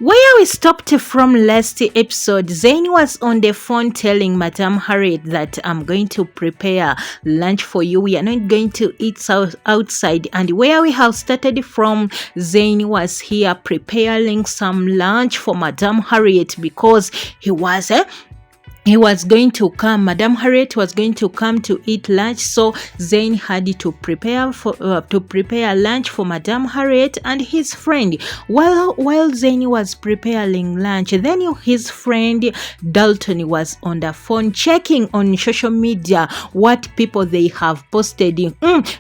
Where we stopped from last episode, Zayn was on the phone telling Madame Harriet that I'm going to prepare lunch for you. We are not going to eat outside. And where we have started from, Zayn was here preparing some lunch for Madame Harriet because he was going to come. Madame Harriet was going to come to eat lunch, so Zayn had to prepare lunch for Madame Harriet and his friend. While Zayn was preparing lunch, then his friend Dalton was on the phone checking on social media what people they have posted.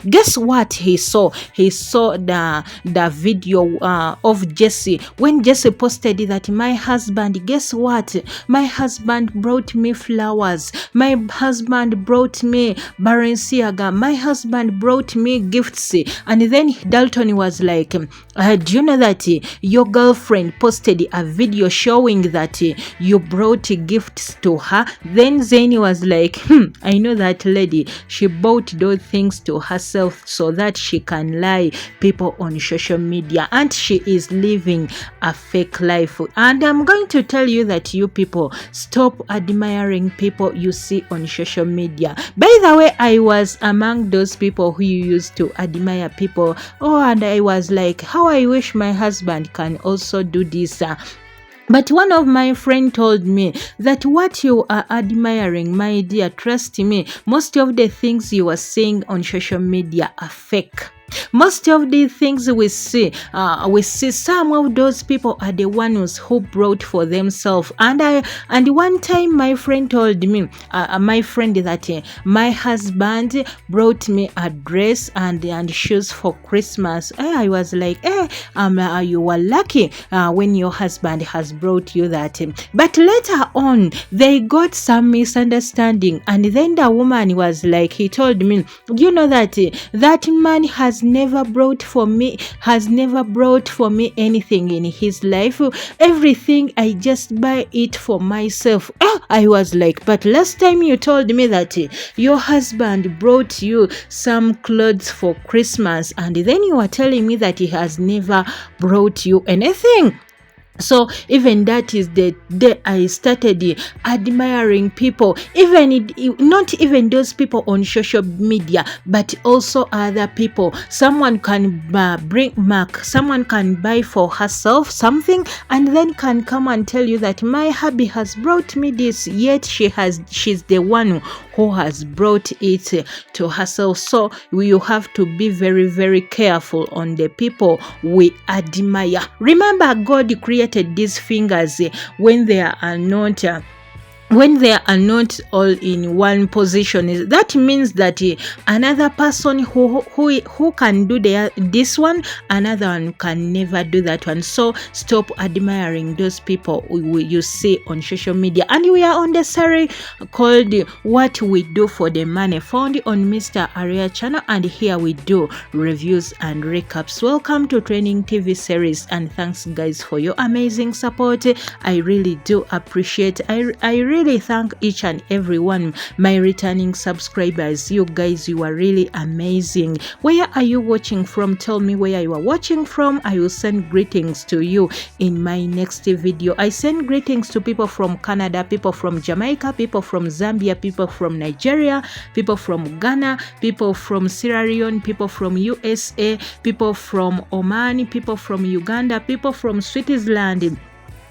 Guess what he saw? He saw the video of Jesse when Jesse posted that my husband. Guess what? My husband brought me flowers. My husband brought me Balenciaga. My husband brought me gifts. And then Dalton was like, do you know that your girlfriend posted a video showing that you brought gifts to her? Then Zayn was like, I know that lady. She bought those things to herself so that she can lie people on social media, and she is living a fake life. And I'm going to tell you that you people stop admiring people you see on social media. By the way, I was among those people who used to admire people. And I was like, how I wish my husband can also do this. But one of my friends told me that what you are admiring, my dear, trust me, most of the things you are seeing on social media are fake. Most of the things we see some of those people are the ones who brought for themselves. And one time my friend told me, that my husband brought me a dress and shoes for Christmas. I was like, you were lucky when your husband has brought you that. But later on, they got some misunderstanding, and then the woman was like, he told me, you know that that man has never brought for me anything in his life. Everything I just buy it for myself. I was like, but last time you told me that your husband brought you some clothes for Christmas, and then you are telling me that he has never brought you anything. So even that is the day I started admiring people, not even those people on social media, but also other people. Someone can someone can buy for herself something and then can come and tell you that my hubby has brought me this, yet she's the one who has brought it to herself. So you have to be very, very careful on the people we admire. Remember, God created these fingers when they are not all in one position. That means that another person who can do this one, another one can never do that one. So stop admiring those people you see on social media. And we are on the series called What We Do for the Money, found on Mr. Aria channel, and here we do reviews and recaps. Welcome to Training TV series, and thanks guys for your amazing support. I really do appreciate. I really thank each and every one, my returning subscribers. You guys, you are really amazing. Where are you watching from? Tell me where you are watching from. I will send greetings to you in my next video. I send greetings to people from Canada, people from Jamaica, people from Zambia, people from Nigeria, people from Ghana, people from Sierra Leone, people from USA, people from Oman, people from Uganda, people from Switzerland,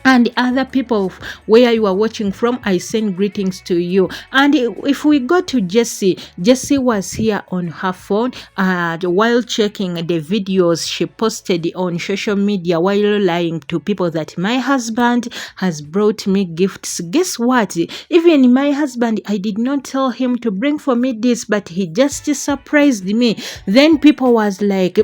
and other people where you are watching from. I send greetings to you. And if we go to Jessie was here on her phone while checking the videos she posted on social media while lying to people that my husband has brought me gifts. Guess what? Even my husband, I did not tell him to bring for me this, but he just surprised me. Then people was like,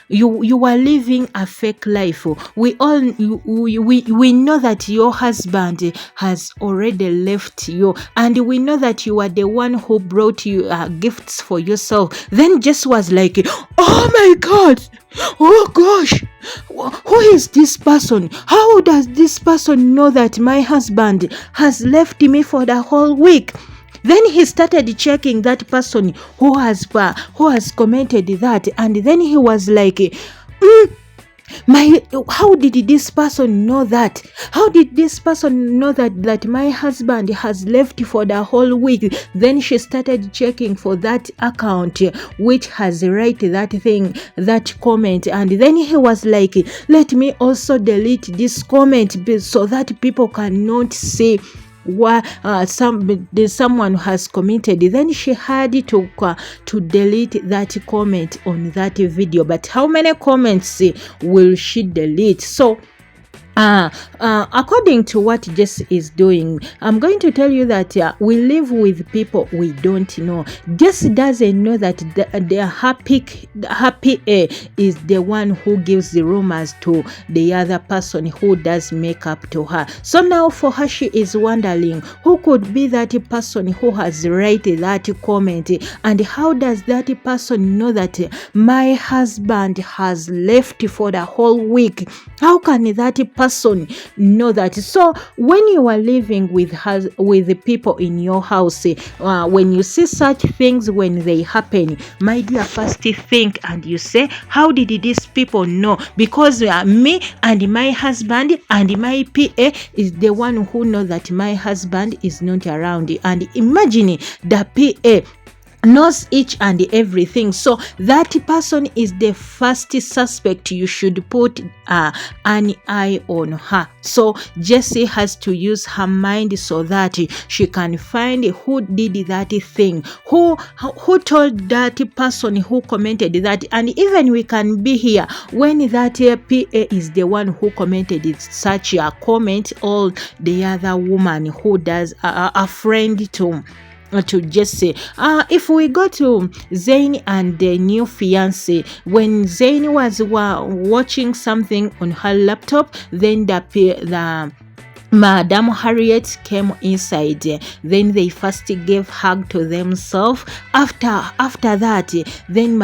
you are living a fake life. We know that your husband has already left you, and we know that you are the one who brought you gifts for yourself. Then just was like, oh my God, oh gosh, who is this person? How does this person know that my husband has left me for the whole week? Then he started checking that person who has commented that, and then he was like, How did this person know that? How did this person know that my husband has left for the whole week? Then she started checking for that account which has write that thing, that comment, and then he was like, let me also delete this comment so that people cannot see what someone has committed. Then she had to delete that comment on that video. But how many comments will she delete? So according to what Jesse is doing, I'm going to tell you that we live with people we don't know. Jesse doesn't know that the happy A is the one who gives the rumors to the other person who does makeup to her. So now for her, she is wondering who could be that person who has written that comment, and how does that person know that my husband has left for the whole week? How can that person know that? So when you are living with the people in your house, when you see such things, when they happen, my dear, first think and you say, how did these people know? Because me and my husband and my PA is the one who know that my husband is not around. And imagine the PA knows each and everything. So that person is the first suspect. You should put an eye on her. So Jessie has to use her mind so that she can find who did that thing, who told that person who commented that. And even we can be here when that PA is the one who commented such a comment, or the other woman who does a friend to Jesse. If we go to Zayn and the new fiance, when Zayn was watching something on her laptop, then the Madam Harriet came inside. Then they first gave hug to themselves. After that, then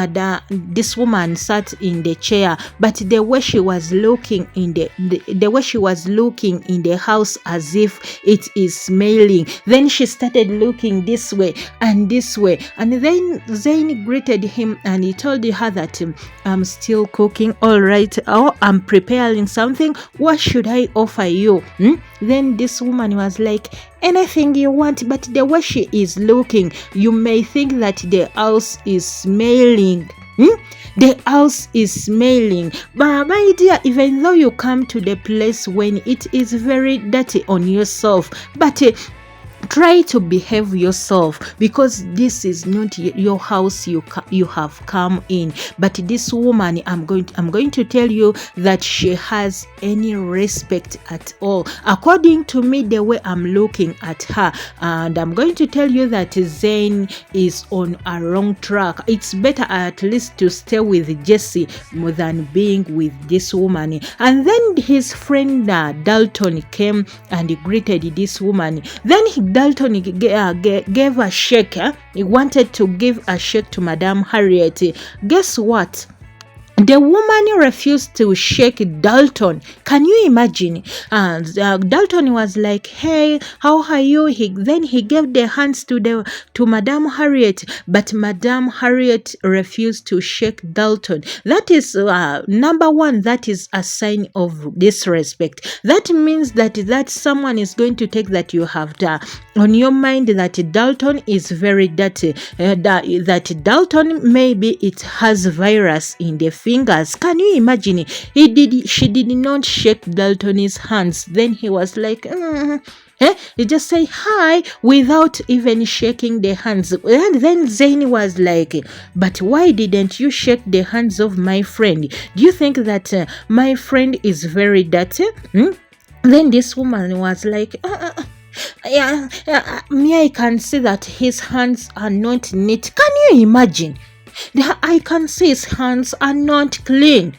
this woman sat in the chair, but the way she was looking in the way she was looking in the house as if it is smelling. Then she started looking this way and this way, and then Zayn greeted him and he told her that I'm still cooking. All right, I'm preparing something. What should I offer you? Then this woman was like, anything you want. But the way she is looking, you may think that the house is smelling. The house is smelling. But my dear, even though you come to the place when it is very dirty on yourself, but try to behave yourself, because this is not your house you have come in. But this woman, I'm going to tell you that she has any respect at all, according to me, the way I'm looking at her. And I'm going to tell you that Zayn is on a wrong track. It's better at least to stay with Jesse more than being with this woman. And then his friend Dalton came and greeted this woman. Then Dalton gave a shake. He wanted to give a shake to Madame Harriet. Guess what? The woman refused to shake Dalton. Can you imagine? Dalton was like, "Hey, how are you?" Then he gave the hands to Madame Harriet, but Madame Harriet refused to shake Dalton. That is number one. That is a sign of disrespect. That means that someone is going to take that you have on your mind that Dalton is very dirty. That Dalton, maybe it has virus in the fingers. Can you imagine? She did not shake Dalton's hands. Then he was like, he just say hi without even shaking the hands. And then Zayn was like, but why didn't you shake the hands of my friend? Do you think that my friend is very dirty? Then this woman was like, me, I can see that his hands are not neat. Can you imagine? I can see his hands are not clean.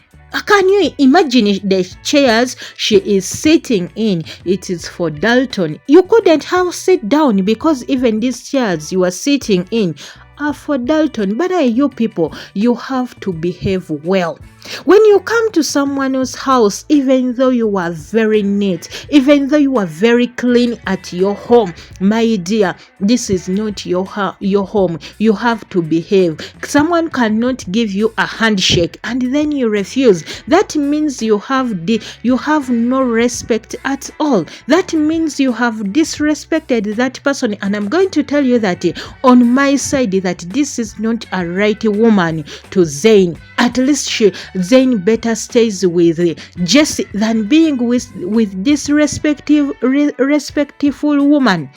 Can you imagine the chairs she is sitting in? It is for Dalton. You couldn't have sit down, because even these chairs you are sitting in are for Dalton, but you people, you have to behave well. When you come to someone else's house, even though you are very neat, even though you are very clean at your home, my dear, this is not your home. You have to behave. Someone cannot give you a handshake and then you refuse. That means you have no respect at all. That means you have disrespected that person. And I'm going to tell you that on my side, that this is not a right woman to Zayn. At least Zayn better stays with Jesse than being with this respectful woman.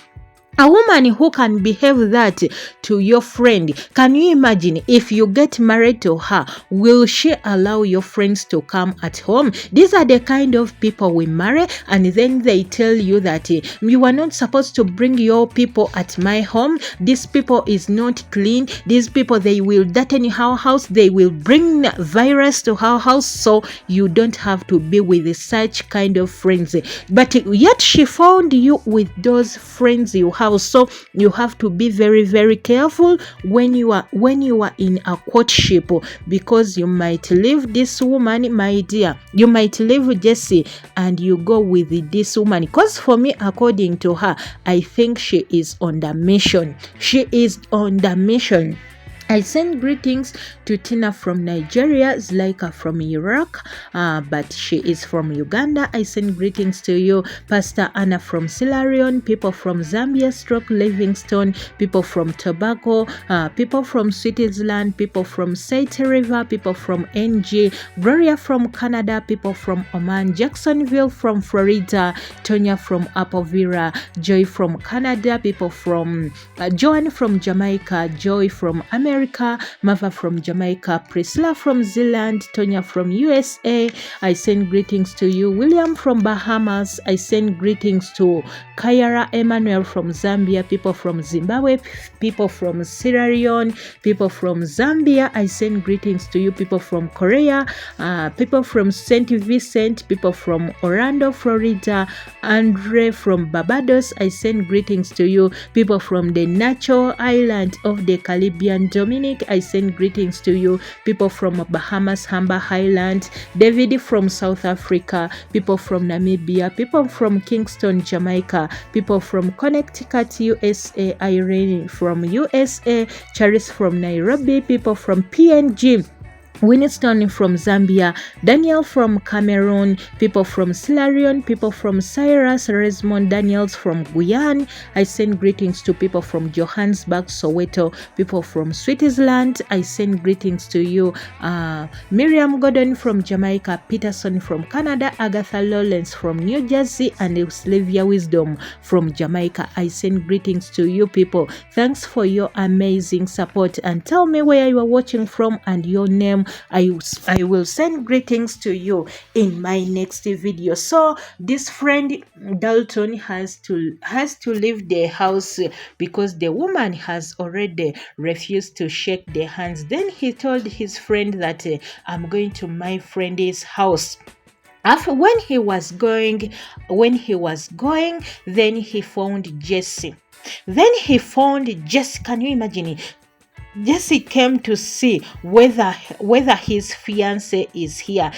A woman who can behave that to your friend. Can you imagine if you get married to her? Will she allow your friends to come at home? These are the kind of people we marry, and then they tell you that you are not supposed to bring your people at my home. These people is not clean. These people, they will dirty our house. They will bring virus to our house. So you don't have to be with such kind of friends. But yet she found you with those friends you have. So you have to be very, very careful when you are in a courtship, because you might leave this woman, my dear. You might leave Jessie and you go with this woman. Because for me, according to her, I think she is on the mission. She is on the mission. I send greetings to Tina from Nigeria, Zlaika from Iraq, but she is from Uganda. I send greetings to you, Pastor Anna from Sierra Leone, people from Zambia, Livingstone, people from Tobago, people from Switzerland, people from Saint River, people from NG, Gloria from Canada, people from Oman, Jacksonville from Florida, Tonya from Apovira, Joy from Canada, people from Joan from Jamaica, Joy from America, Mava from Jamaica, Priscilla from Zealand, Tonya from USA. I send greetings to you, William from Bahamas. I send greetings to Kayara Emmanuel from Zambia, people from Zimbabwe, people from Sierra Leone, people from Zambia. I send greetings to you, people from Korea, people from St. Vincent, people from Orlando, Florida, Andre from Barbados. I send greetings to you, people from the natural island of the Caribbean, Dominic. I send greetings to you, people from Bahamas, Humber Island, David from South Africa, people from Namibia, people from Kingston, Jamaica, people from Connecticut, USA, Irene from USA, Charis from Nairobi, people from PNG, Winston from Zambia, Daniel from Cameroon, people from Sierra Leone, people from Cyrus, Resmond Daniels from Guyana. I send greetings to people from Johannesburg, Soweto, people from Switzerland. I send greetings to you, Miriam Gordon from Jamaica, Peterson from Canada, Agatha Lawrence from New Jersey, and Sylvia Wisdom from Jamaica. I send greetings to you people. Thanks for your amazing support, and tell me where you are watching from and your name. I will send greetings to you in my next video. So this friend Dalton has to leave the house because the woman has already refused to shake their hands. Then he told his friend that I'm going to my friend's house. After when he was going, then he found Jesse. Can you imagine it? Jesse came to see whether his fiance is here.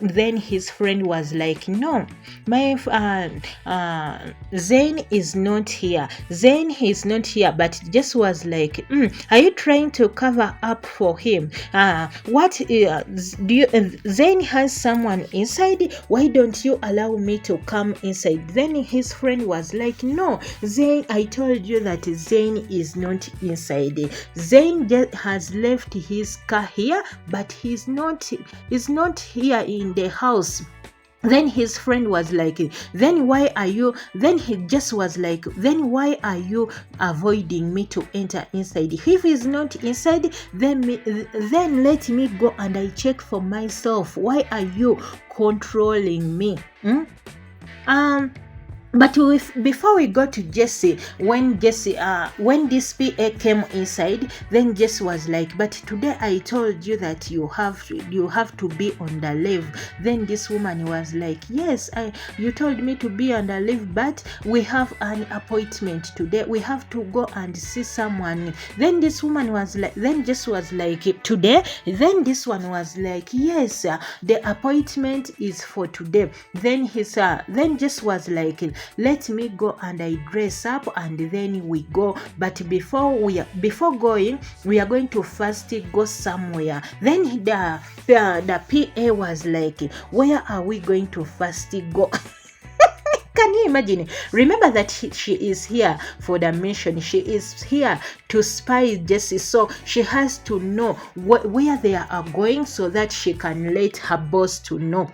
Then his friend was like, no, my Zayn is not here. But Jesse was like, are you trying to cover up for him? Zayn has someone inside. Why don't you allow me to come inside? Then his friend was like, no, Zayn, I told you that Zayn is not inside. Zayn has left his car here, but he's not here in the house. Then his friend was like, then why are you avoiding me to enter inside? If he's not inside, then let me go and I check for myself. Why are you controlling me? But before we go to Jesse, when this PA came inside, then Jesse was like, "But today I told you that you have to be on the leave." Then this woman was like, "Yes, you told me to be on the leave, but we have an appointment today. We have to go and see someone." Then this woman was like, then Jesse was like, "Today?" Then this one was like, "Yes, the appointment is for today." Then then Jesse was like, "Let me go and I dress up and then we go. But before going, we are going to first go somewhere." Then the PA was like, "Where are we going to first go?" Can you imagine? Remember that she is here for the mission. She is here to spy Jessie. So she has to know where they are going so that she can let her boss to know.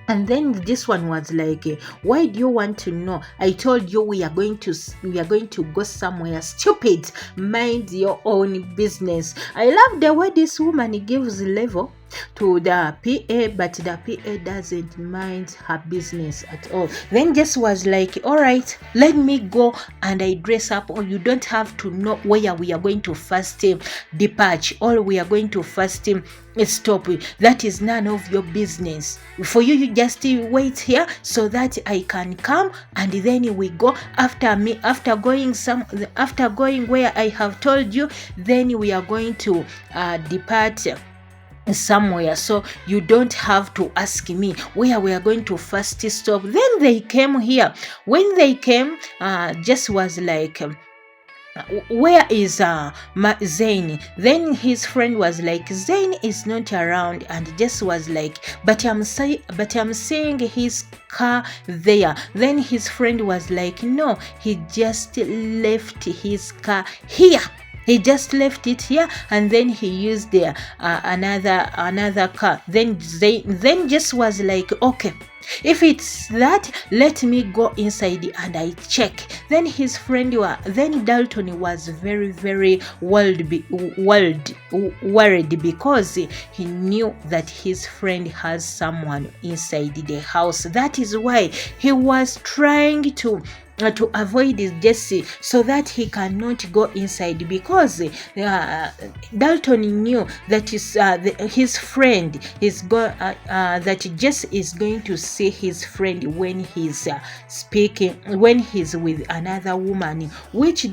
And then this one was like, "Why do you want to know? I told you we are going to go somewhere. Stupid. Mind your own business." I love the way this woman gives level to the PA, but the PA doesn't mind her business at all. Then Jess was like, "All right, let me go and I dress up, or you don't have to know where we are going to first depart, or we are going to first stop. That is none of your business. For you just wait here so that I can come and then we go. After going where I have told you, then we are going to depart somewhere, so you don't have to ask me where we are going to first stop." Then they came here. When they came, Jess was like, "Where is Zayn?" Then his friend was like, "Zayn is not around." And Jess was like, but I'm seeing his car there." Then his friend was like, "No, he just left his car here. He just left it here and then he used another car." Then Jess was like, "Okay, if it's that, let me go inside and I check." Then his friend then Dalton was very, very worried because he knew that his friend has someone inside the house. That is why he was trying to avoid Jesse so that he cannot go inside, because Dalton knew that his friend is that Jesse is going to see his friend when he's when he's with another woman, which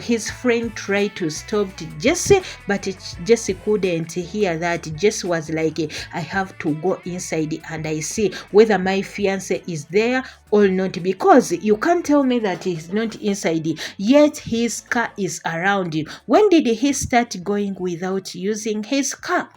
his friend tried to stop Jesse, but Jesse couldn't hear that. Jesse was like, "I have to go inside and I see whether my fiance is there or not, because you can't tell me that he's not inside, yet his car is around you. When did he start going without using his car?"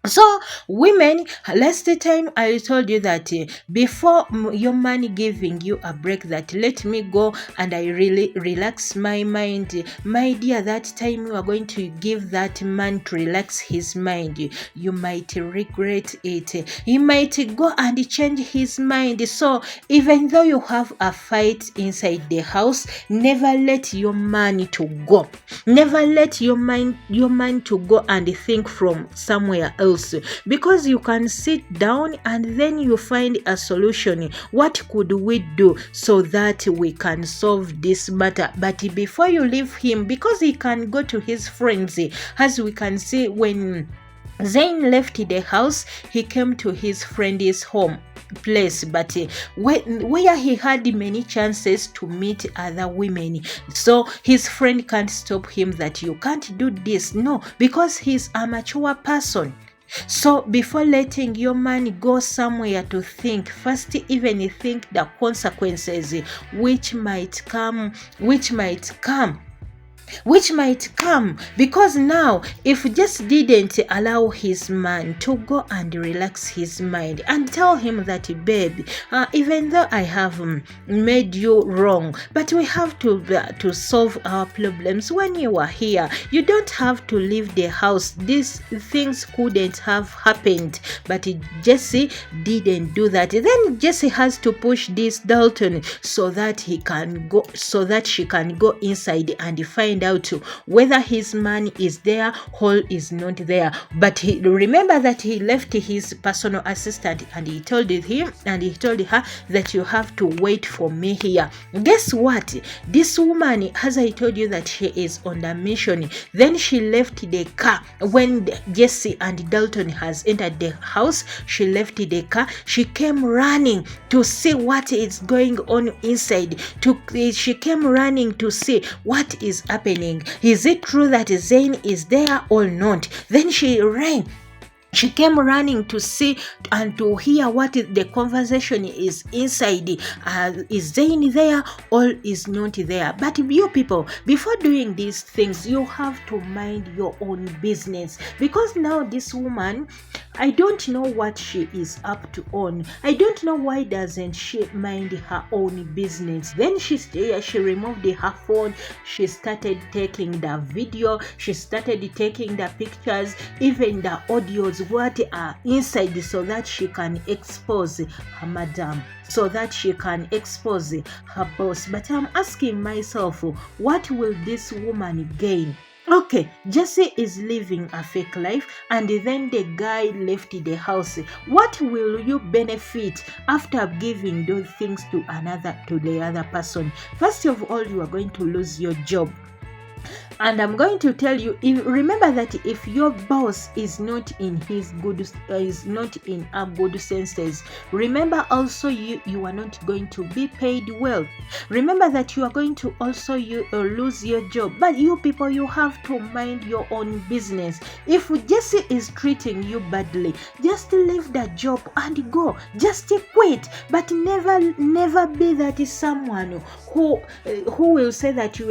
So women, last time I told you that before your man giving you a break, that let me go and I really relax my mind. My dear, that time you are going to give that man to relax his mind, you might regret it. He might go and change his mind. So even though you have a fight inside the house, never let your man to go. Never let your man to go and think from somewhere else, because you can sit down and then you find a solution. What could we do so that we can solve this matter? But before you leave him, because he can go to his friends, as we can see, when Zayn left the house, he came to his friend's home place, but where he had many chances to meet other women. So his friend can't stop him that you can't do this. No, because he's a mature person. So before letting your man go somewhere to think, first even think the consequences which might come, because now if just didn't allow his man to go and relax his mind and tell him that, "Babe, even though I have made you wrong, but we have to solve our problems. When you are here, you don't have to leave the house. These things couldn't have happened." But Jesse didn't do that. Then Jesse has to push this Dalton so that she can go inside and find find out whether his man is there or is not there. But he remember that he left his personal assistant, and he told her that you have to wait for me here. Guess what? This woman, as I told you, that she is on a mission. Then she left the car when Jesse and Dalton has entered the house. She left the car. She came running to see what is going on inside. She came running to see what is happening. Is it true that Zane is there or not? Then she ran. She came running to see and to hear what the conversation is inside. Is Zane there or is not there? But you people, before doing these things, you have to mind your own business. Because now this woman, I don't know what she is up to on. I don't know why doesn't she mind her own business. Then she removed her phone. She started taking the video. She started taking the pictures, even the audios, what are inside, so that she can expose her madam, so that she can expose her boss. But I'm asking myself, what will this woman gain? Okay, Jesse is living a fake life, and then the guy left the house. What will you benefit after giving those things to the other person? First of all, you are going to lose your job. And I'm going to tell you, remember that if your boss is not in a good senses, remember also you are not going to be paid well. Remember that you are going to also lose your job. But you people, you have to mind your own business. If Jesse is treating you badly, just leave that job and go. Just quit. But never be that someone who will say that you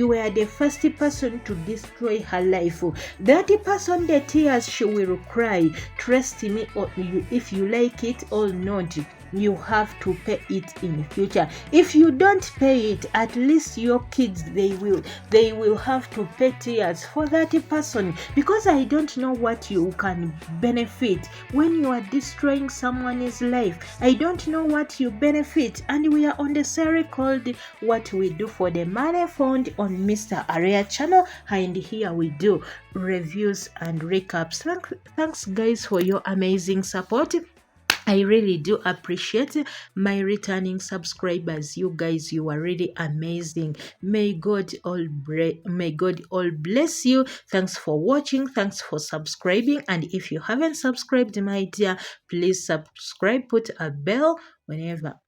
were the first person to destroy her life. That person, the tears she will cry, trust me, or if you like it or not, you have to pay it in the future. If you don't pay it, at least your kids, they will have to pay tears for that person, because I don't know what you can benefit when you are destroying someone's life. I don't know what you benefit. And we are on the series called What We Do for the Money, found on Mr. Area channel, and here we do reviews and recaps. Thanks guys for your amazing support. I really do appreciate my returning subscribers. You guys, you are really amazing. May God all bless you. Thanks for watching. Thanks for subscribing. And if you haven't subscribed, my dear, please subscribe. Put a bell whenever